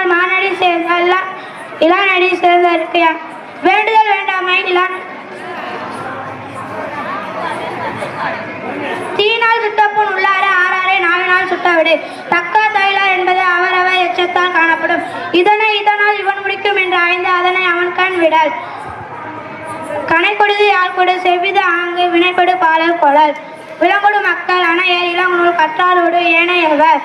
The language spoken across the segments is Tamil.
ஏறினால் மானடி சேர்ந்தால் இளானடி சேர்ந்த இருக்கையா வேண்டுதல் வேண்டாமை தீனால் சுட்டப்புண் உள்ளாரே ஆறாரே நாவினால் சுட்டவிடு தக்கா தைலா என்பது அவரவர் எச்சத்தால் காணப்படும் இதனால் இவன் முடிக்கும் என்று ஆய்ந்து அதனை அவன் கண் விடால் கனை கொடுது யாழ் கொடு செவ்விது ஆங்கு வினை கொடு பாலல் கொழல் விலங்கொடு மக்கள் அணையர் இளங்குநூல் கற்றாரோடு ஏனையவர்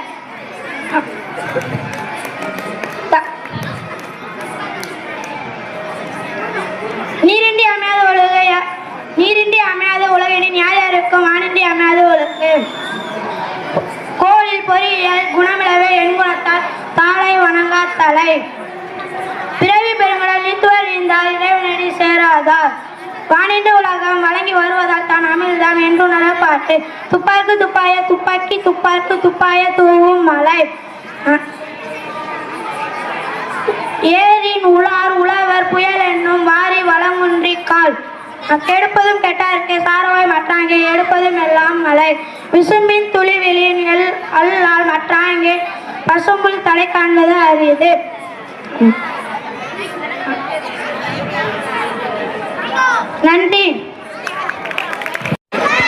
நீரின்றி அமையாத உலகினின் யார் யாருக்கும் வானின்றி அமையாத உலகு கோளில் பொறியியல் குணமிழவே என் குணத்தால் தாளை வணங்கா தலை பிறவி பெருங்கடல் நீத்துவர் நீந்தால் இறைவனடி சேராதார் வானின்ற உலகம் வழங்கி வருவதால் தான் அமிழ்தாம் என்று நலப்பாட்டு துப்பாக்கு துப்பாய துப்பாக்கி துப்பாக்கு துப்பாய தூவும் மலை ஏரின் உளார் உழவர் புயல் என்னும் வாரி வளமுன்றி கால் கெடுப்பதும் கெட்டார்க்கே சாரவாய் மற்றாங்கே எடுப்பதும் எல்லாம் மலை விசும்பின் துளிவெளியின் அல்லால் மற்றாங்கே பசும்புல் தலை காண்பது அரியது நன்றி.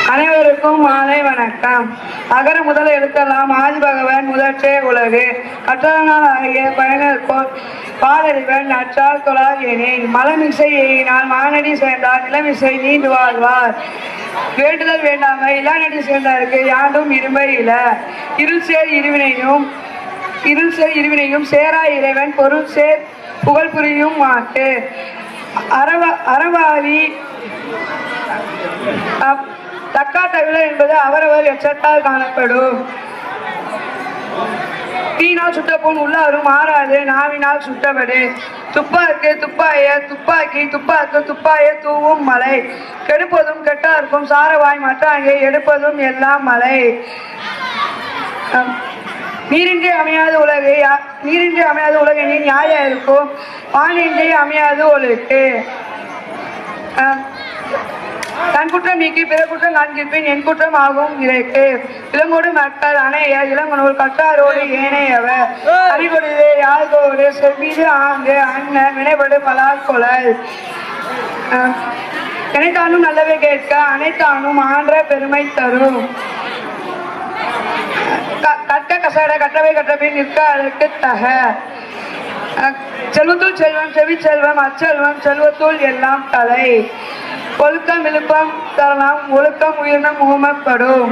அனைவருக்கும் மாலை வணக்கம். அகர முதல எழுத்தெல்லாம் ஆதி பகவன் முதற்றே உலகு கற்றதனால் ஆகிய பயனர்கோள் பாலறிவன் நற்றால் தொழார் எனின் மலமிசை எயினால் மானடி சேர்ந்தார் நிலமிசை நீண்டு வாழ்வார் வேண்டுதல் வேண்டாமை இளாநடி சேர்ந்தாருக்கு யாண்டும் இருமை இல இருள் சேர் இருவினையும் சேரா இறைவன் பொருள் சேர் புகழ் புரியும் மாட்டு அறவாதி தக்கா தவிர என்பது அவரவர் எச்சத்தால் காணப்படும் தீனால் சுட்டப்போன் உள்ளாரும் மாறாது நாவினால் சுட்டபடு துப்பாக்கு துப்பாய துப்பாக்கி துப்பாக்கு துப்பாய தூவும் மலை கெடுப்பதும் கெட்டார்க்கும் சாரவாய் மற்றாங்கே எடுப்பதும் எல்லாம் மலை நீரின்றி அமையாத உலகினின் யார் யாருக்கும் வானின்றி அமையாது ஒழுக்கு தன் குற்றம் நீக்கி பிற குற்றம் காண்கிற்பின் என் குற்றம் ஆகும் இறைக்கு இளங்கோடு மக்கள் அணைய இளங்கனூர் கட்டாரோடு ஏனையவர் அணிகொடுது யாழ்கோடு செவ்விது ஆங்கு அண்ணன் வினைபடு பலால் கொழல் நினைத்தானும் நல்லவை கேட்க அனைத்தானும் ஆன்ற பெருமை தரும் கற்க கசட கற்றவை கற்றபின் நிற்க அதற்கு தக செல்வத்துள் செல்வம் செவி செல்வம் அச்செல்வம் செல்வத்துள் எல்லாம் தலை ஒழுக்கம் விழுப்பம் தரலாம் ஒழுக்கம் உயிரினம் முகமப்படும்